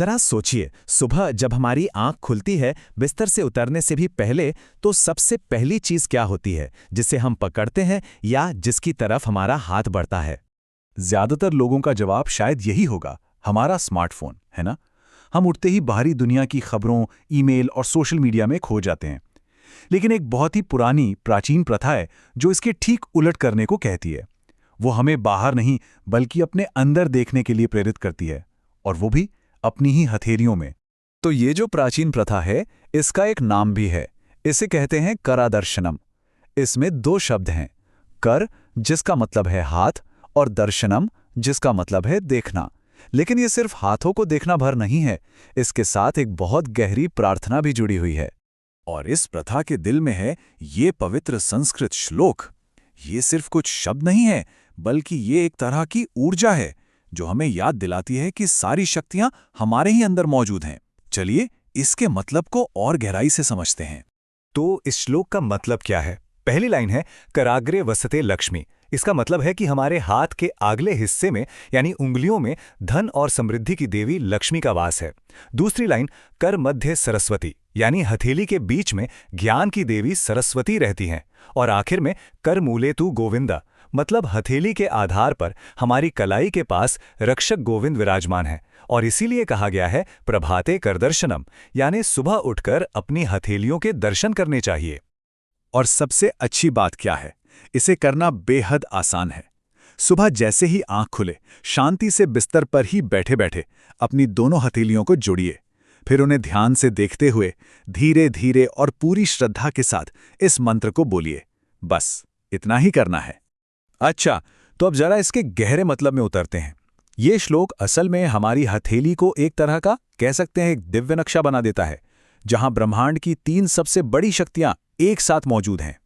जरा सोचिए, सुबह जब हमारी आंख खुलती है बिस्तर से उतरने से भी पहले, तो सबसे पहली चीज क्या होती है जिसे हम पकड़ते हैं या जिसकी तरफ हमारा हाथ बढ़ता है? ज्यादातर लोगों का जवाब शायद यही होगा, हमारा स्मार्टफोन, है ना? हम उठते ही बाहरी दुनिया की खबरों, ईमेल और सोशल मीडिया में खो जाते हैं। लेकिन एक बहुत ही पुरानी, प्राचीन प्रथा है जो इसके ठीक उलट करने को कहती है। वो हमें बाहर नहीं बल्कि अपने अंदर देखने के लिए प्रेरित करती है, और वो भी अपनी ही हथेलियों में। तो ये जो प्राचीन प्रथा है, इसका एक नाम भी है। इसे कहते हैं करादर्शनम। इसमें दो शब्द हैं, कर जिसका मतलब है हाथ और दर्शनम जिसका मतलब है देखना। लेकिन ये सिर्फ हाथों को देखना भर नहीं है, इसके साथ एक बहुत गहरी प्रार्थना भी जुड़ी हुई है। और इस प्रथा के दिल में है ये पवित्र संस्कृत श्लोक। ये सिर्फ कुछ शब्द नहीं है, बल्कि ये एक तरह की ऊर्जा है जो हमें याद दिलाती है कि सारी शक्तियां हमारे ही अंदर मौजूद हैं। चलिए इसके मतलब को और गहराई से समझते हैं। तो इस श्लोक का मतलब क्या है? पहली लाइन है कराग्रे वसते लक्ष्मी। इसका मतलब है कि हमारे हाथ के आगले हिस्से में यानी उंगलियों में धन और समृद्धि की देवी लक्ष्मी का वास है। दूसरी लाइन कर मध्य सरस्वती यानी हथेली के बीच में ज्ञान की देवी सरस्वती रहती हैं। और आखिर में कर मूले तू गोविंदा, मतलब हथेली के आधार पर हमारी कलाई के पास रक्षक गोविंद विराजमान है। और इसीलिए कहा गया है प्रभाते कर दर्शनम, यानी सुबह उठकर अपनी हथेलियों के दर्शन करने चाहिए। और सबसे अच्छी बात क्या है, इसे करना बेहद आसान है। सुबह जैसे ही आंख खुले, शांति से बिस्तर पर ही बैठे बैठे अपनी दोनों हथेलियों को जोड़िए। फिर उन्हें ध्यान से देखते हुए धीरे धीरे और पूरी श्रद्धा के साथ इस मंत्र को बोलिए। बस इतना ही करना है। अच्छा, तो अब जरा इसके गहरे मतलब में उतरते हैं। ये श्लोक असल में हमारी हथेली को एक तरह का, कह सकते हैं, एक दिव्य नक्शा बना देता है, जहां ब्रह्मांड की 3 सबसे बड़ी शक्तियां एक साथ मौजूद हैं।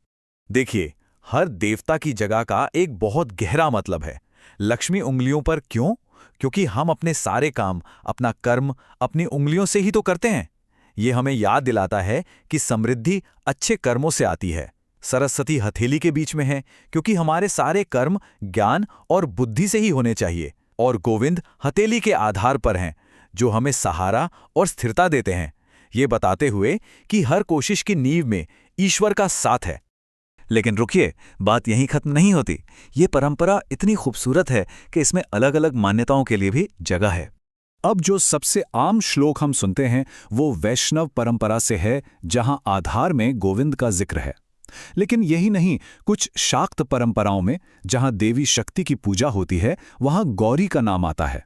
देखिए, हर देवता की जगह का एक बहुत गहरा मतलब है। लक्ष्मी उंगलियों पर क्यों? क्योंकि हम अपने सारे काम, अपना कर्म अपनी उंगलियों से ही तो करते हैं। ये हमें याद दिलाता है कि समृद्धि अच्छे कर्मों से आती है। सरस्वती हथेली के बीच में है क्योंकि हमारे सारे कर्म ज्ञान और बुद्धि से ही होने चाहिए। और गोविंद हथेली के आधार पर हैं, जो हमें सहारा और स्थिरता देते हैं, ये बताते हुए कि हर कोशिश की नींव में ईश्वर का साथ है। लेकिन रुकिए, बात यहीं खत्म नहीं होती। ये परंपरा इतनी खूबसूरत है कि इसमें अलग अलग मान्यताओं के लिए भी जगह है। अब जो सबसे आम श्लोक हम सुनते हैं वो वैष्णव परंपरा से है, जहां आधार में गोविंद का जिक्र है। लेकिन यही नहीं, कुछ शाक्त परंपराओं में जहां देवी शक्ति की पूजा होती है, वहां गौरी का नाम आता है।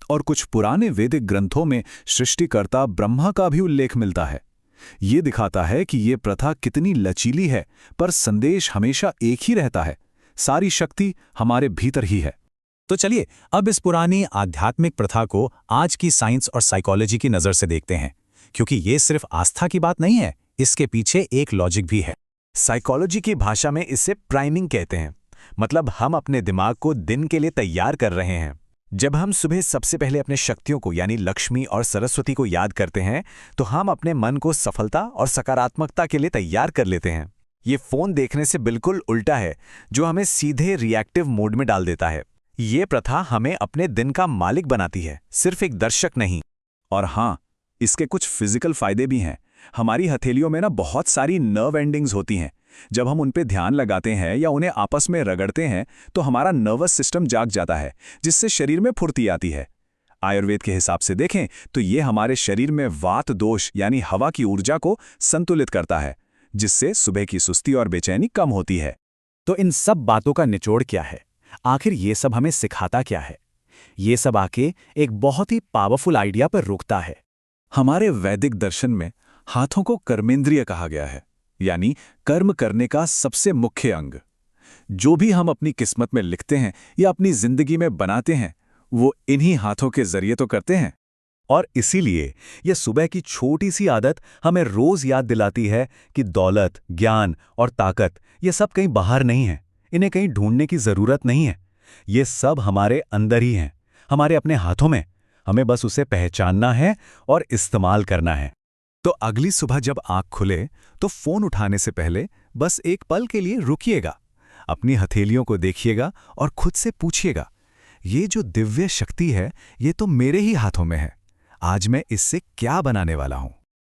और कुछ पुराने वैदिक ग्रंथों में सृष्टिकर्ता ब्रह्मा का भी उल्लेख मिलता है। ये दिखाता है कि ये प्रथा कितनी लचीली है, पर संदेश हमेशा एक ही रहता है, सारी शक्ति हमारे भीतर ही है। तो चलिए अब इस पुरानी आध्यात्मिक प्रथा को आज की साइंस और साइकोलॉजी की नज़र से देखते हैं, क्योंकि ये सिर्फ आस्था की बात नहीं है, इसके पीछे एक लॉजिक भी है। साइकोलॉजी की भाषा में इसे प्राइमिंग कहते हैं, मतलब हम अपने दिमाग को दिन के लिए तैयार कर रहे हैं। जब हम सुबह सबसे पहले अपने शक्तियों को यानी लक्ष्मी और सरस्वती को याद करते हैं, तो हम अपने मन को सफलता और सकारात्मकता के लिए तैयार कर लेते हैं। ये फ़ोन देखने से बिल्कुल उल्टा है, जो हमें सीधे रिएक्टिव मोड में डाल देता है। ये प्रथा हमें अपने दिन का मालिक बनाती है, सिर्फ एक दर्शक नहीं। और हाँ, इसके कुछ फिजिकल फायदे भी हैं। हमारी हथेलियों में बहुत सारी नर्व एंडिंग्स होती हैं। जब हम उन पे ध्यान लगाते हैं या उन्हें आपस में रगड़ते हैं, तो हमारा नर्वस सिस्टम जाग जाता है, जिससे शरीर में फुर्ती आती है। आयुर्वेद के हिसाब से देखें तो ये हमारे शरीर में वात दोष यानी हवा की ऊर्जा को संतुलित करता है, जिससे सुबह की सुस्ती और बेचैनी कम होती है। तो इन सब बातों का निचोड़ क्या है? आखिर ये सब हमें सिखाता क्या है? ये सब आके एक बहुत ही पावरफुल आइडिया पर रुकता है। हमारे वैदिक दर्शन में हाथों को कर्मेंद्रिय कहा गया है, यानी कर्म करने का सबसे मुख्य अंग। जो भी हम अपनी किस्मत में लिखते हैं या अपनी जिंदगी में बनाते हैं, वो इन्हीं हाथों के जरिए तो करते हैं। और इसीलिए यह सुबह की छोटी सी आदत हमें रोज याद दिलाती है कि दौलत, ज्ञान और ताकत ये सब कहीं बाहर नहीं है, इन्हें कहीं ढूंढने की जरूरत नहीं है। ये सब हमारे अंदर ही हैं, हमारे अपने हाथों में। हमें बस उसे पहचानना है और इस्तेमाल करना है। तो अगली सुबह जब आंख खुले, तो फोन उठाने से पहले बस एक पल के लिए रुकिएगा, अपनी हथेलियों को देखिएगा और खुद से पूछिएगा, ये जो दिव्य शक्ति है, ये तो मेरे ही हाथों में है। आज मैं इससे क्या बनाने वाला हूं।